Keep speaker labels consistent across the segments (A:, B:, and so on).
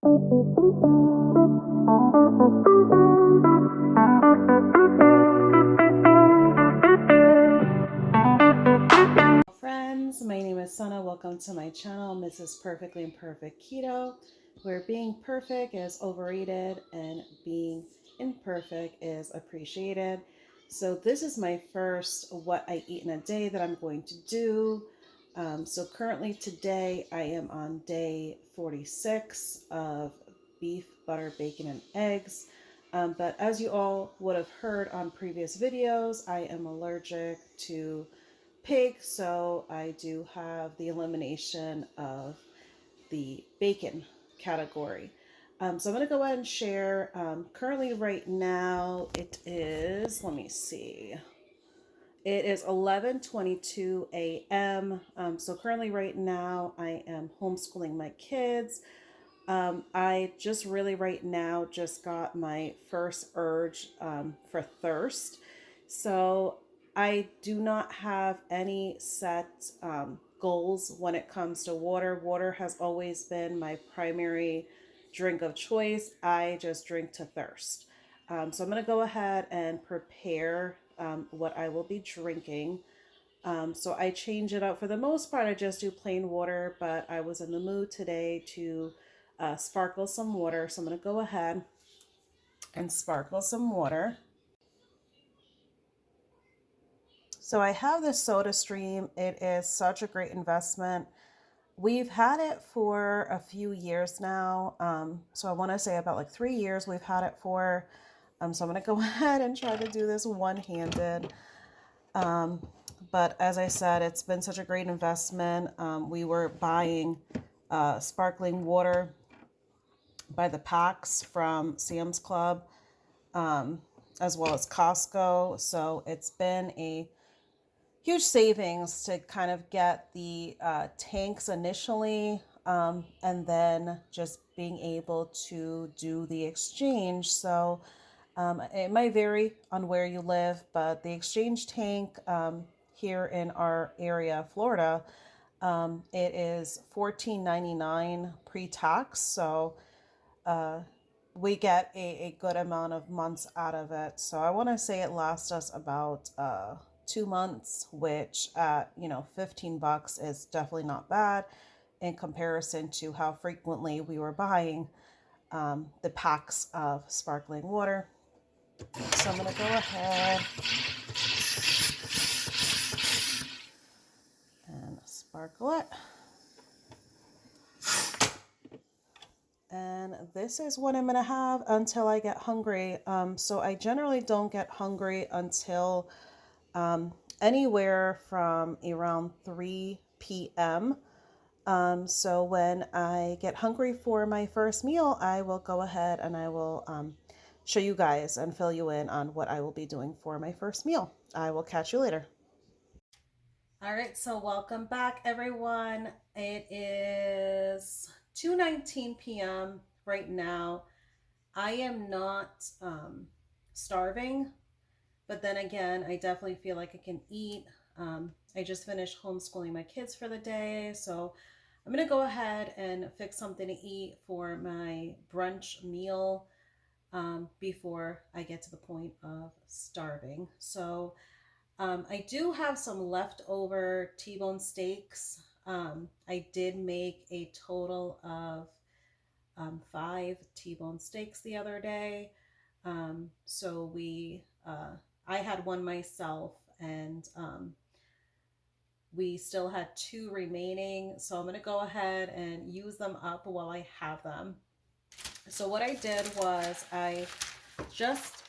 A: Friends, my name is Sana. Welcome to my channel, Mrs. Perfectly Imperfect Keto, where being perfect is overrated and being imperfect is appreciated. So this is my first what I eat in a day that I'm going to do. So currently today I am on day 46 of beef, butter, bacon, and eggs. But as you all would have heard on previous videos, I am allergic to pig, so I do have the elimination of the bacon category. So I'm going to go ahead and share. Currently right now it is, let me see, it is 11:22 a.m. So currently right now I am homeschooling my kids. I just really right now just got my first urge for thirst. So I do not have any set goals when it comes to water. Water has always been my primary drink of choice. I just drink to thirst. So I'm going to go ahead and prepare what I will be drinking. So I change it up. For the most part, I just do plain water, but I was in the mood today to sparkle some water. So I'm going to go ahead and sparkle some water. So I have this Soda Stream. It is such a great investment. We've had it for a few years now. So I want to say about like 3 years we've had it for. So I'm going to go ahead and try to do this one-handed. But as I said, it's been such a great investment. We were buying sparkling water by the packs from Sam's Club, as well as Costco. So it's been a huge savings to kind of get the tanks initially, and then just being able to do the exchange. So it might vary on where you live, but the exchange tank here in our area, Florida, it is $14.99 pre-tax. So we get a good amount of months out of it. So I want to say it lasts us about 2 months, which at, $15 is definitely not bad in comparison to how frequently we were buying the packs of sparkling water. So I'm going to go ahead and sparkle it. And this is what I'm going to have until I get hungry. So I generally don't get hungry until anywhere from around 3 p.m. So when I get hungry for my first meal, I will go ahead and I will show you guys and fill you in on what I will be doing for my first meal. I will catch you later. All right, so welcome back, everyone. It is 2:19 p.m. right now. I am not starving, but then again, I definitely feel like I can eat. I just finished homeschooling my kids for the day, so I'm going to go ahead and fix something to eat for my brunch meal before I get to the point of starving. So I do have some leftover T-bone steaks. I did make a total of 5 T-bone steaks the other day. So I had one myself, and we still had 2 remaining. So I'm going to go ahead and use them up while I have them. So what I did was I just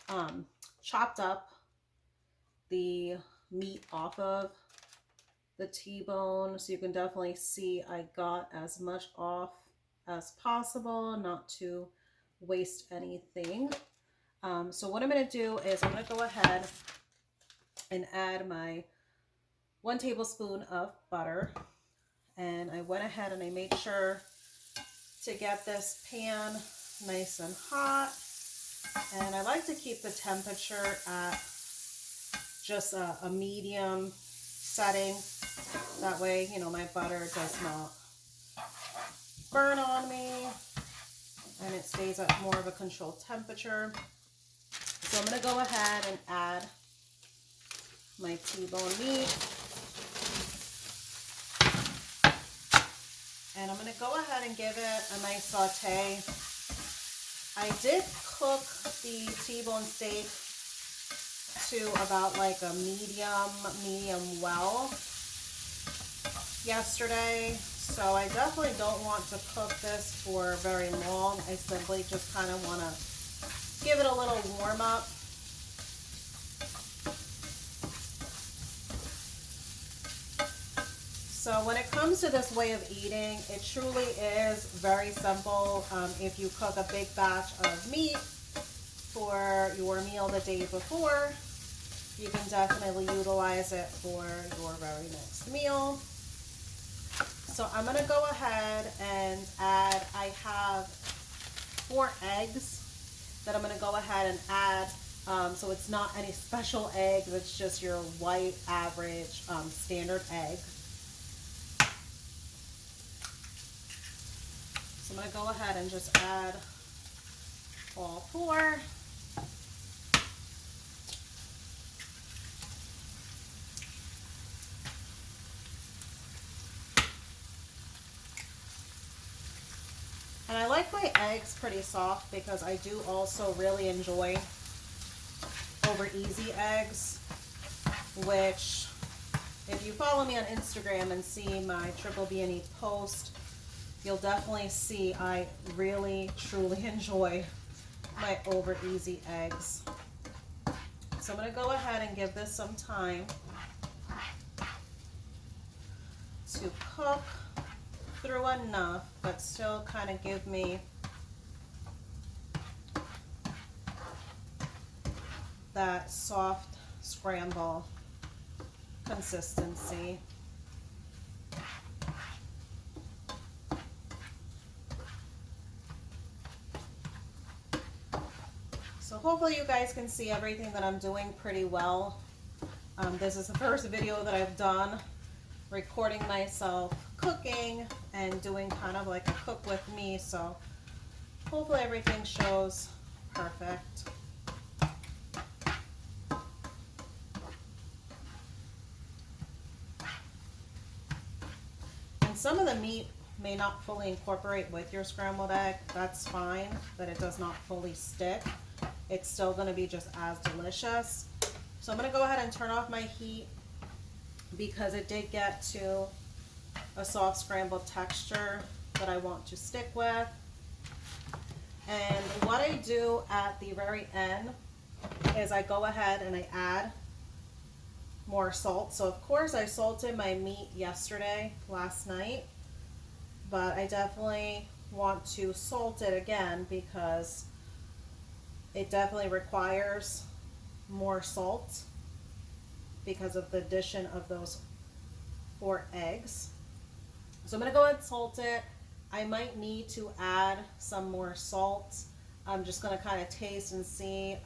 A: chopped up the meat off of the T-bone, so you can definitely see I got as much off as possible, not to waste anything. So what I'm going to do is I'm going to go ahead and add my 1 tablespoon of butter, and I went ahead and I made sure to get this pan nice and hot, and I like to keep the temperature at just a medium setting. That way, my butter does not burn on me. it stays at more of a controlled temperature. So I'm going to go ahead and add my T-bone meat. And I'm going to go ahead and give it a nice saute. I did cook the T-bone steak to about like a medium well yesterday. So I definitely don't want to cook this for very long. I simply just kind of want to give it a little warm up. So when it comes to this way of eating, it truly is very simple. If you cook a big batch of meat for your meal the day before, you can definitely utilize it for your very next meal. So I'm going to go ahead and add, I have 4 eggs that I'm going to go ahead and add. So it's not any special eggs, it's just your white average standard egg. So I'm going to go ahead and just add all 4. And I like my eggs pretty soft because I do also really enjoy over easy eggs, which if you follow me on Instagram and see my Triple B&E post, you'll definitely see I really truly enjoy my over easy eggs. So I'm going to go ahead and give this some time to cook through enough, but still kind of give me that soft scramble consistency. So hopefully you guys can see everything that I'm doing pretty well. This is the first video that I've done recording myself cooking and doing kind of like a cook with me, so hopefully everything shows perfect. And some of the meat may not fully incorporate with your scrambled egg. That's fine, that it does not fully stick. It's still going to be just as delicious. So I'm going to go ahead and turn off my heat because it did get to a soft scrambled texture that I want to stick with. And what I do at the very end is I go ahead and I add more salt. So of course I salted my meat last night, but I definitely want to salt it again because it definitely requires more salt because of the addition of those 4 eggs. So I'm going to go ahead and salt it. I might need to add some more salt. I'm just going to kind of taste and see.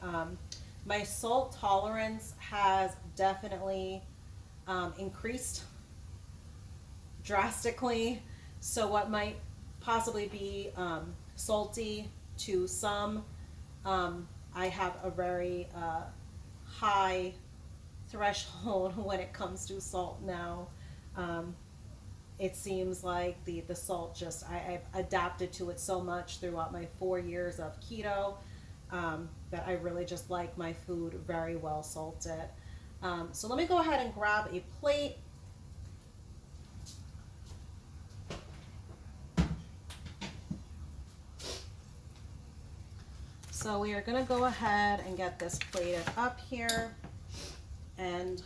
A: My salt tolerance has definitely increased drastically. So what might possibly be salty to some, I have a very high threshold when it comes to salt now. It seems like the salt just, I've adapted to it so much throughout my 4 years of keto that I really just like my food very well salted. So let me go ahead and grab a plate. So we are going to go ahead and get this plated up here, and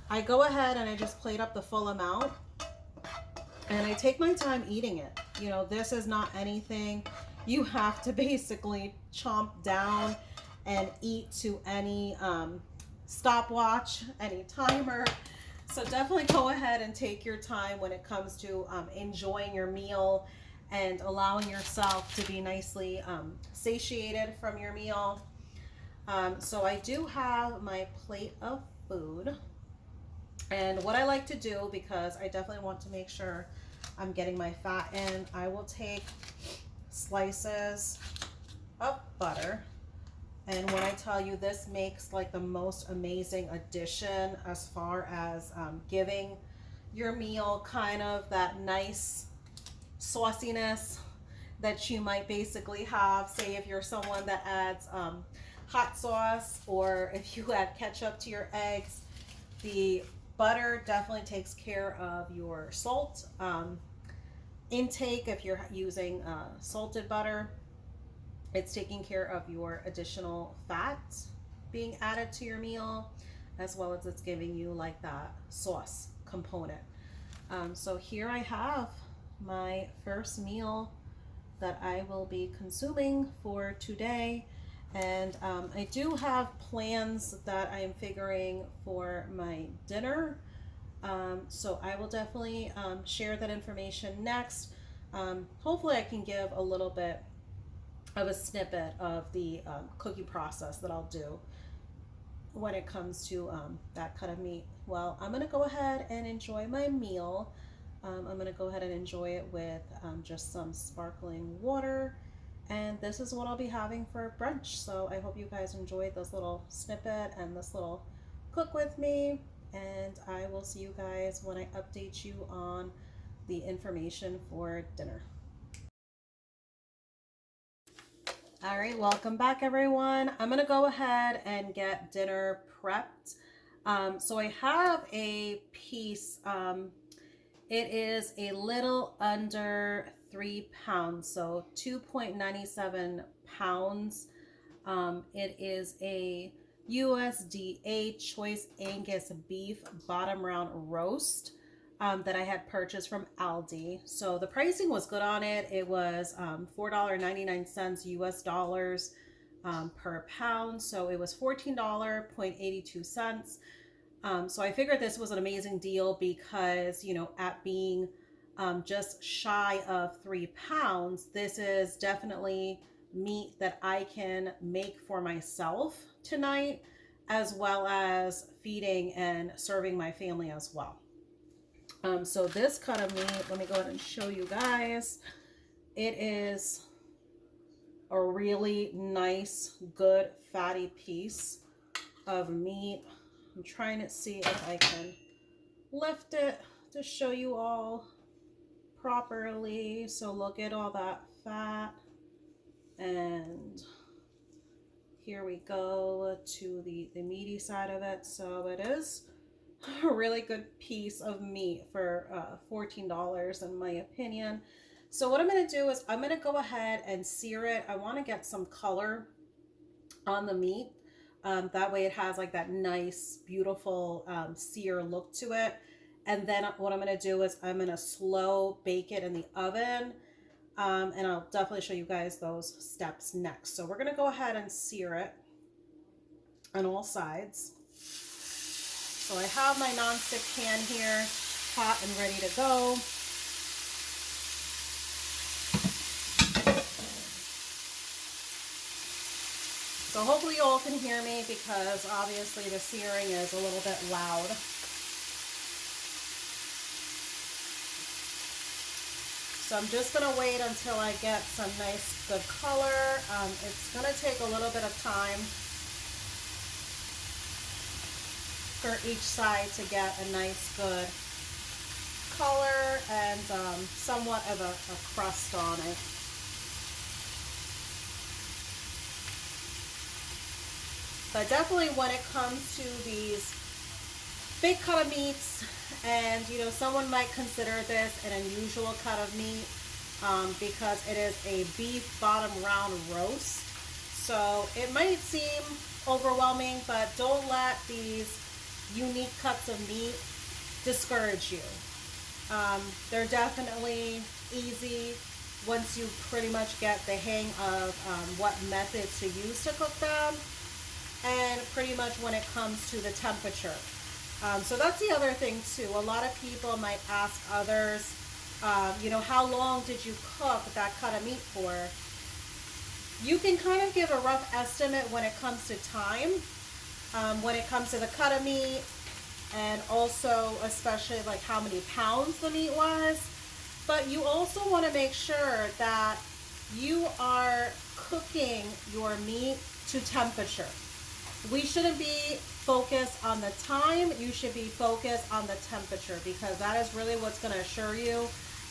A: I go ahead and I just plate up the full amount, and I take my time eating it. You know, this is not anything you have to basically chomp down and eat to any stopwatch, any timer. So definitely go ahead and take your time when it comes to enjoying your meal and allowing yourself to be nicely satiated from your meal. So I do have my plate of food. And what I like to do, because I definitely want to make sure I'm getting my fat in, I will take slices of butter. And when I tell you, this makes like the most amazing addition as far as giving your meal kind of that nice sauciness that you might basically have, say if you're someone that adds hot sauce, or if you add ketchup to your eggs. The butter definitely takes care of your salt intake. If you're using salted butter, it's taking care of your additional fat being added to your meal, as well as it's giving you like that sauce component. So here I have my first meal that I will be consuming for today. And I do have plans that I am figuring for my dinner. So I will definitely share that information next. Hopefully I can give a little bit of a snippet of the cooking process that I'll do when it comes to that cut of meat. Well, I'm gonna go ahead and enjoy my meal. I'm gonna go ahead and enjoy it with just some sparkling water. And this is what I'll be having for brunch. So I hope you guys enjoyed this little snippet and this little cook with me. And I will see you guys when I update you on the information for dinner. All right, welcome back everyone. I'm gonna go ahead and get dinner prepped. So I have a piece, it is a little under 3 pounds, so 2.97 pounds. It is a USDA Choice Angus beef bottom round roast that I had purchased from Aldi. So the pricing was good on it. It was $4.99 US dollars per pound. So it was $14.82. So I figured this was an amazing deal because, you know, at being just shy of 3 pounds, this is definitely meat that I can make for myself tonight, as well as feeding and serving my family as well. So this cut of meat, let me go ahead and show you guys. It is a really nice, good, fatty piece of meat. I'm trying to see if I can lift it to show you all properly. So look at all that fat. And here we go to the meaty side of it. So it is a really good piece of meat for $14 in my opinion. So what I'm going to do is I'm going to go ahead and sear it. I want to get some color on the meat. That way it has like that nice, beautiful sear look to it. And then what I'm going to do is I'm going to slow bake it in the oven. And I'll definitely show you guys those steps next. So we're going to go ahead and sear it on all sides. So I have my nonstick pan here, hot and ready to go. So hopefully you all can hear me because obviously the searing is a little bit loud. So I'm just going to wait until I get some nice good color. It's going to take a little bit of time for each side to get a nice good color and somewhat of a crust on it. But definitely when it comes to these big cut of meats, and you know, someone might consider this an unusual cut of meat because it is a beef bottom round roast. So it might seem overwhelming, but don't let these unique cuts of meat discourage you. They're definitely easy once you pretty much get the hang of what methods to use to cook them, and pretty much when it comes to the temperature. So that's the other thing too. A lot of people might ask others, you know, how long did you cook that cut of meat for? You can kind of give a rough estimate when it comes to time, when it comes to the cut of meat, and also especially like how many pounds the meat was. But you also want to make sure that you are cooking your meat to temperature. We shouldn't be focused on the time. You should be focused on the temperature, because that is really what's going to assure you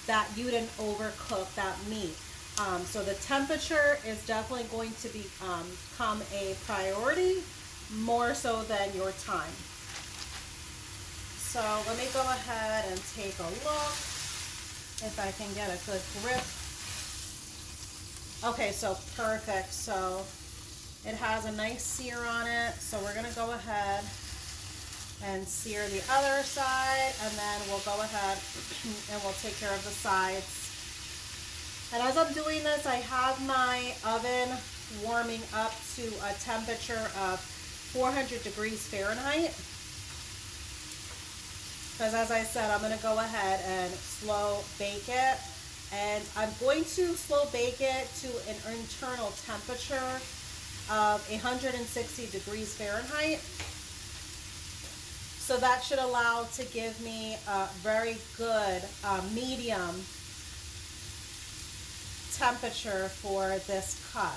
A: that you didn't overcook that meat. So the temperature is definitely going to become a priority, more so than your time. So let me go ahead and take a look if I can get a good grip. Okay, so perfect. So it has a nice sear on it. So we're going to go ahead and sear the other side, and then we'll go ahead and we'll take care of the sides. And as I'm doing this, I have my oven warming up to a temperature of 400 degrees Fahrenheit. Because as I said, I'm going to go ahead and slow bake it. And I'm going to slow bake it to an internal temperature of 160 degrees Fahrenheit. So that should allow to give me a very good medium temperature for this cut.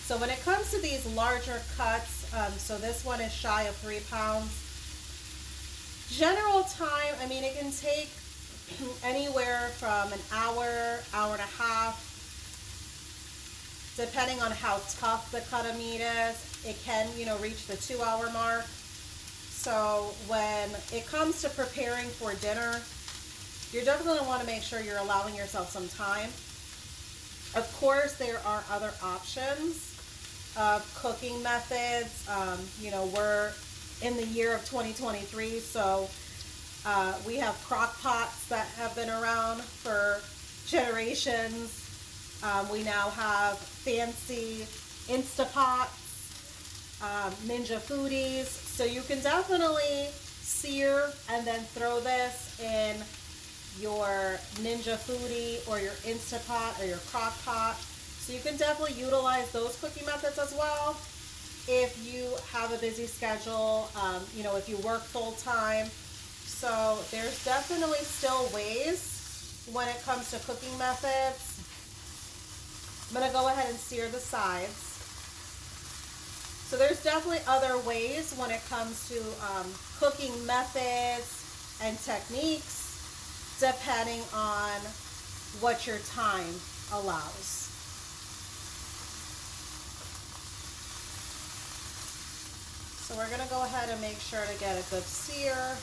A: So when it comes to these larger cuts, so this one is shy of 3 pounds. General time, I mean, it can take anywhere from an hour, hour and a half, depending on how tough the cut of meat is. It can, reach the 2-hour mark. So when it comes to preparing for dinner, you're definitely going to want to make sure you're allowing yourself some time. Of course, there are other options of cooking methods. We're in the year of 2023, so we have crock pots that have been around for generations. We now have fancy Instapots, Ninja Foodies. So you can definitely sear and then throw this in your Ninja Foodie or your Instapot or your crock pot. So you can definitely utilize those cooking methods as well if you have a busy schedule, if you work full time. So there's definitely still ways when it comes to cooking methods. I'm going to go ahead and sear the sides. So there's definitely other ways when it comes to cooking methods and techniques, depending on what your time allows. So we're going to go ahead and make sure to get a good sear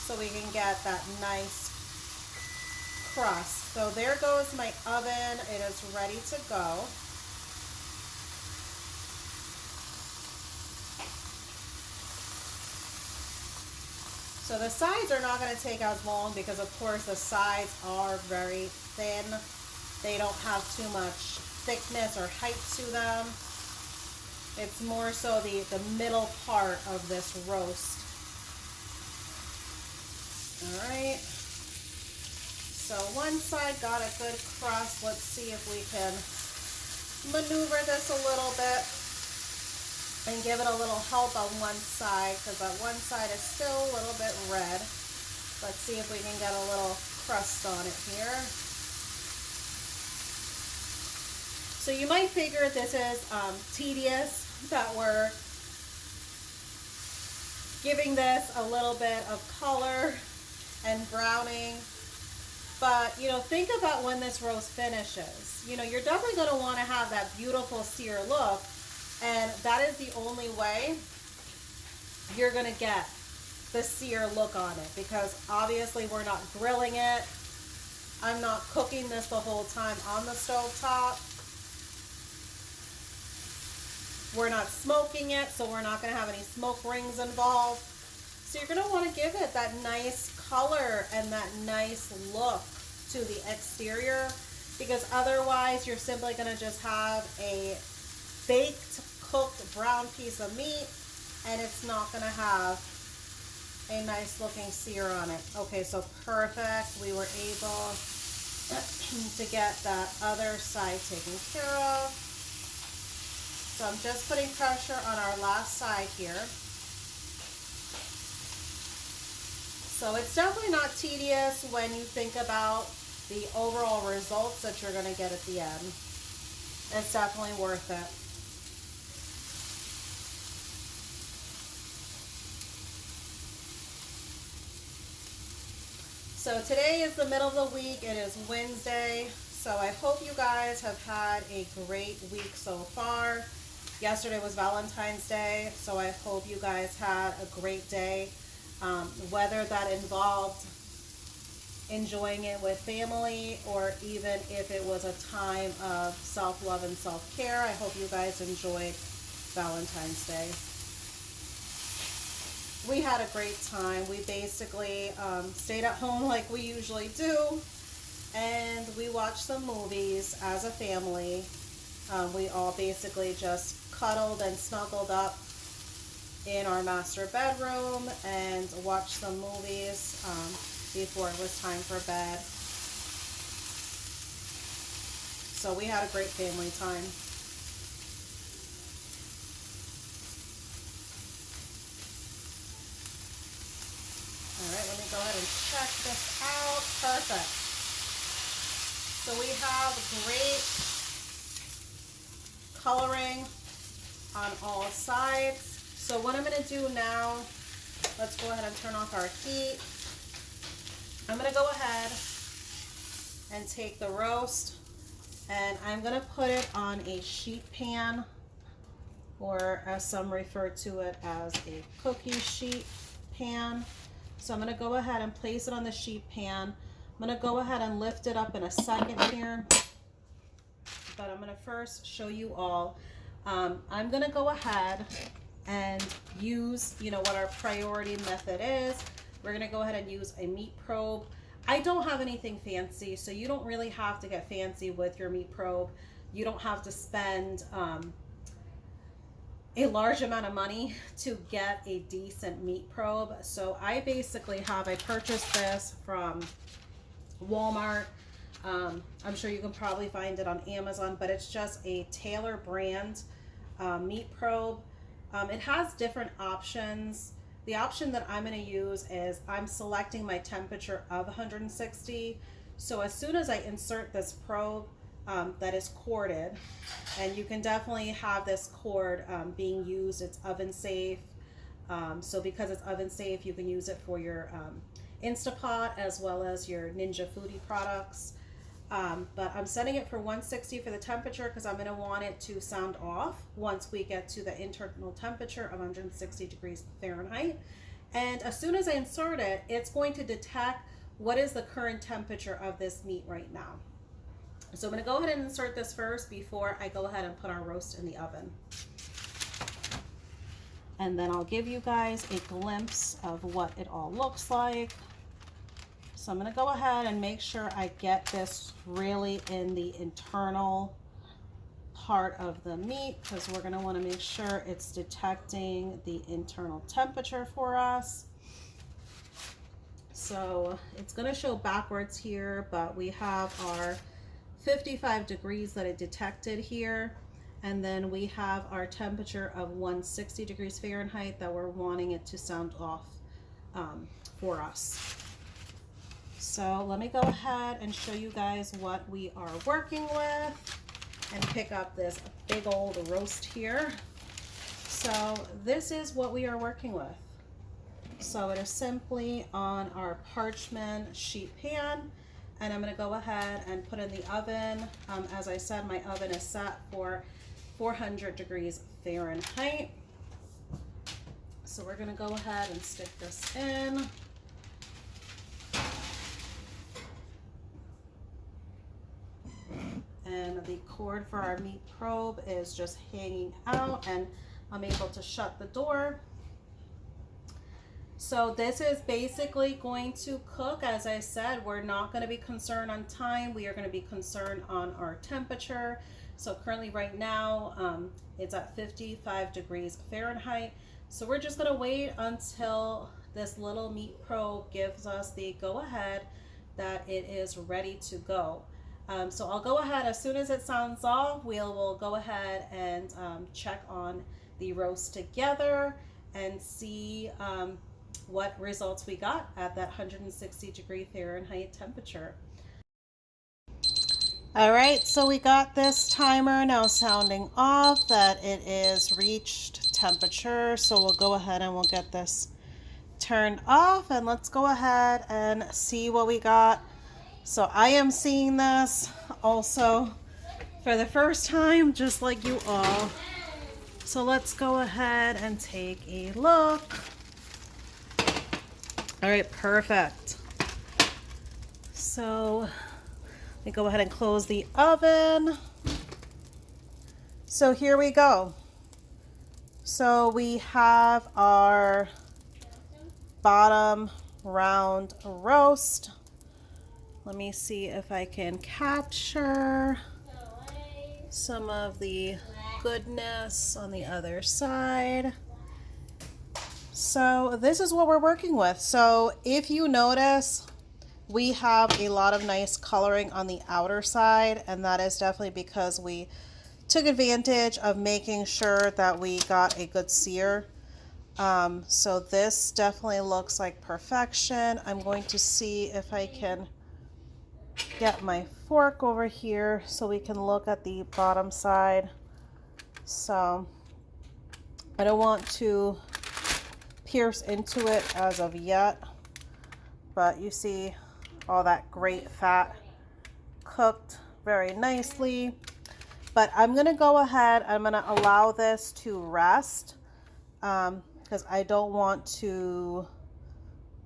A: so we can get that nice crust. So there goes my oven. It is ready to go. So the sides are not going to take as long because, of course, the sides are very thin. They don't have too much thickness or height to them. It's more so the middle part of this roast. All right. So one side got a good crust. Let's see if we can maneuver this a little bit and give it a little help on one side, because that one side is still a little bit red. Let's see if we can get a little crust on it here. So you might figure this is tedious, that we're giving this a little bit of color and browning. But, think about when this roast finishes. You're definitely going to want to have that beautiful sear look. And that is the only way you're going to get the sear look on it, because obviously we're not grilling it. I'm not cooking this the whole time on the stove top. We're not smoking it, so we're not going to have any smoke rings involved. So you're going to want to give it that nice color and that nice look to the exterior, because otherwise you're simply going to just have a baked, cooked brown piece of meat, and it's not going to have a nice looking sear on it. Okay, so perfect. We were able to get that other side taken care of. So I'm just putting pressure on our last side here. So it's definitely not tedious when you think about the overall results that you're going to get at the end. It's definitely worth it. So today is the middle of the week. It is Wednesday. So I hope you guys have had a great week so far. Yesterday was Valentine's Day, so I hope you guys had a great day. Whether that involved enjoying it with family or even if it was a time of self-love and self-care, I hope you guys enjoyed Valentine's Day. We had a great time. We basically stayed at home like we usually do, and we watched some movies as a family. We all basically just cuddled and snuggled up in our master bedroom and watched some movies before it was time for bed. So we had a great family time. All right, let me go ahead and check this out. Perfect. So we have great coloring on all sides. So what I'm going to do now, let's go ahead and turn off our heat. I'm going to go ahead and take the roast and I'm going to put it on a sheet pan, or as some refer to it as a cookie sheet pan. So I'm going to go ahead and place it on the sheet pan. I'm going to go ahead and lift it up in a second here, but I'm going to first show you all. I'm going to go ahead and use, what our priority method is. We're going to go ahead and use a meat probe. I don't have anything fancy, so you don't really have to get fancy with your meat probe. You don't have to spend a large amount of money to get a decent meat probe. So I purchased this from Walmart. I'm sure you can probably find it on Amazon, but it's just a Taylor brand meat probe. It has different options. The option that I'm going to use is I'm selecting my temperature of 160. So as soon as I insert this probe that is corded, and you can definitely have this cord being used, it's oven safe. So because it's oven safe, you can use it for your Instapot as well as your Ninja Foodie products. But I'm setting it for 160 for the temperature because I'm going to want it to sound off once we get to the internal temperature of 160 degrees Fahrenheit. And as soon as I insert it, it's going to detect what is the current temperature of this meat right now. So I'm going to go ahead and insert this first before I go ahead and put our roast in the oven. And then I'll give you guys a glimpse of what it all looks like. So I'm going to go ahead and make sure I get this really in the internal part of the meat, because we're going to want to make sure it's detecting the internal temperature for us. So it's going to show backwards here, but we have our 55 degrees that it detected here. And then we have our temperature of 160 degrees Fahrenheit that we're wanting it to sound off for us. So let me go ahead and show you guys what we are working with and pick up this big old roast here. So this is what we are working with. So it is simply on our parchment sheet pan, and I'm going to go ahead and put in the oven. As I said, my oven is set for 400 degrees Fahrenheit. So we're going to go ahead and stick this in. And the cord for our meat probe is just hanging out, and I'm able to shut the door. So this is basically going to cook. As I said, we're not going to be concerned on time. We are going to be concerned on our temperature. So currently right now, it's at 55 degrees Fahrenheit. So we're just going to wait until this little meat probe gives us the go ahead that it is ready to go. So I'll go ahead, as soon as it sounds off, we'll go ahead and check on the roast together and see what results we got at that 160 Fahrenheit temperature. All right, so we got this timer now sounding off that it is reached temperature. So we'll go ahead and we'll get this turned off, and let's go ahead and see what we got. So I am seeing this also for the first time, just like you all. So let's go ahead and take a look. All right, perfect. So let me go ahead and close the oven. So here we go. So we have our bottom round roast. Let me see if I can capture some of the goodness on the other side. So this is what we're working with. So if you notice, we have a lot of nice coloring on the outer side, and that is definitely because we took advantage of making sure that we got a good sear. So this definitely looks like perfection. I'm going to see if I can get my fork over here so we can look at the bottom side. So I don't want to pierce into it as of yet, but you see all that great fat cooked very nicely. But I'm gonna go ahead, I'm gonna allow this to rest because I don't want to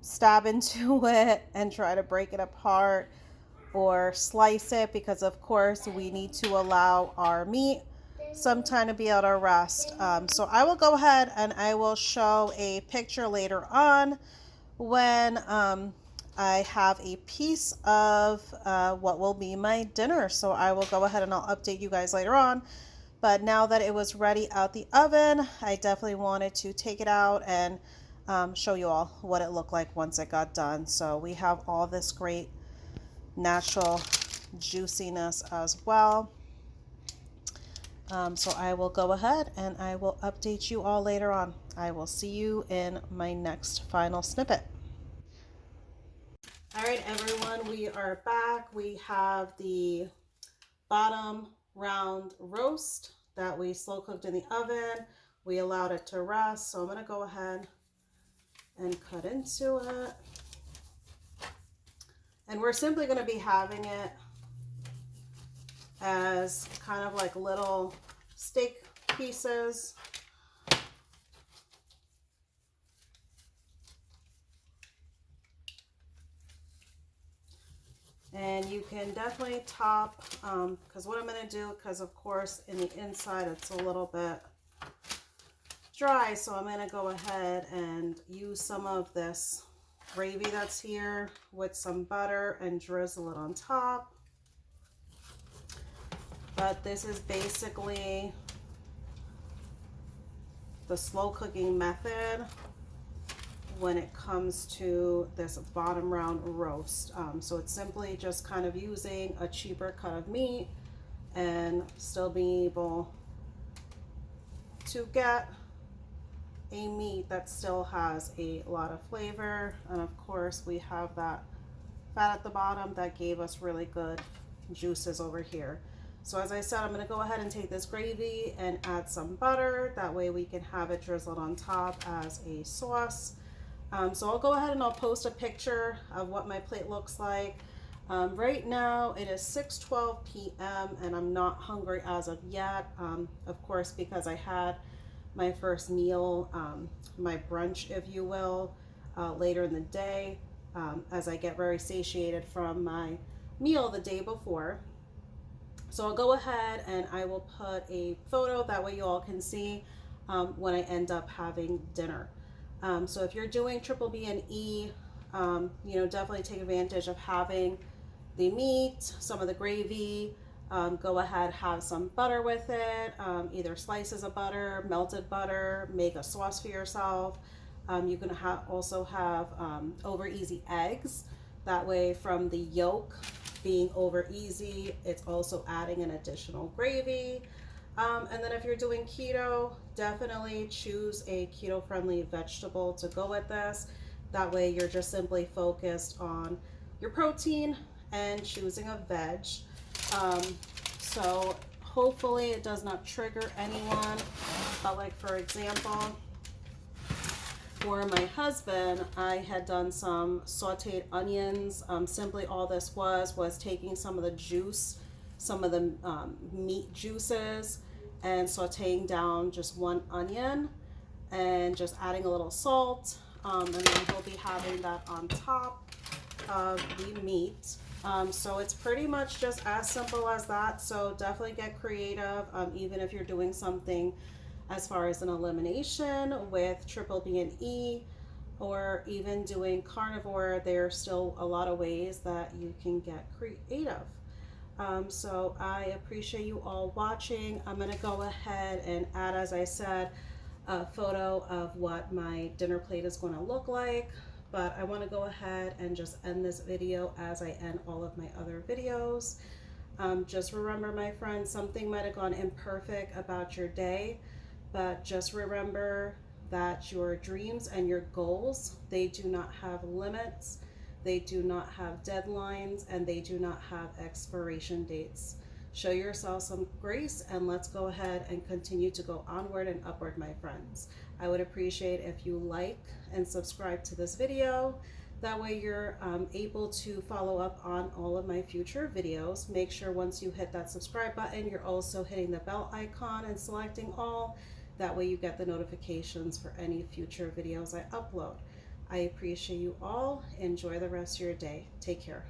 A: stab into it and try to break it apart or slice it, because of course we need to allow our meat some time to be able to rest. So I will go ahead and I will show a picture later on when I have a piece of what will be my dinner. So I will go ahead and I'll update you guys later on. But now that it was ready out the oven, I definitely wanted to take it out and show you all what it looked like once it got done. So we have all this great natural juiciness as well. So I will go ahead and I will update you all later on. I will see you in my next final snippet. All right, everyone, we are back. We have the bottom round roast that we slow cooked in the oven. We allowed it to rest. So I'm going to go ahead and cut into it. And we're simply going to be having it as kind of like little steak pieces. And you can definitely top, because what I'm going to do, because of course in the inside it's a little bit dry, so I'm going to go ahead and use some of this gravy that's here with some butter and drizzle it on top. But this is basically the slow cooking method when it comes to this bottom round roast. So it's simply just kind of using a cheaper cut of meat and still being able to get a meat that still has a lot of flavor. And of course we have that fat at the bottom that gave us really good juices over here. So as I said, I'm going to go ahead and take this gravy and add some butter. That way we can have it drizzled on top as a sauce. So I'll go ahead and I'll post a picture of what my plate looks like. Right now it is 6:12 p.m. and I'm not hungry as of yet. Of course, because I had my first meal, my brunch, if you will, later in the day, as I get very satiated from my meal the day before. So I'll go ahead and I will put a photo, that way you all can see when I end up having dinner. So if you're doing triple B and E, you know, definitely take advantage of having the meat, some of the gravy. Go ahead, have some butter with it, either slices of butter, melted butter, make a sauce for yourself. You can also have over easy eggs. That way from the yolk being over easy, it's also adding an additional gravy. And then if you're doing keto, definitely choose a keto-friendly vegetable to go with this. That way you're just simply focused on your protein and choosing a veg. So hopefully it does not trigger anyone. But like for example, for my husband, I had done some sauteed onions. Simply all this was taking some of the juice, some of the meat juices, and sauteing down just one onion and just adding a little salt. And then he'll be having that on top of the meat. So it's pretty much just as simple as that. So definitely get creative, even if you're doing something as far as an elimination with triple-B and E, or even doing carnivore. There's still a lot of ways that you can get creative. So I appreciate you all watching. I'm gonna go ahead and add, as I said, a photo of what my dinner plate is going to look like. But I want to go ahead and just end this video as I end all of my other videos. Just remember, my friends, something might have gone imperfect about your day, but just remember that your dreams and your goals, they do not have limits, they do not have deadlines, and they do not have expiration dates. Show yourself some grace, and let's go ahead and continue to go onward and upward, my friends. I would appreciate if you like and subscribe to this video. That way you're able to follow up on all of my future videos. Make sure once you hit that subscribe button, you're also hitting the bell icon and selecting all. That way you get the notifications for any future videos I upload. I appreciate you all. Enjoy the rest of your day. Take care.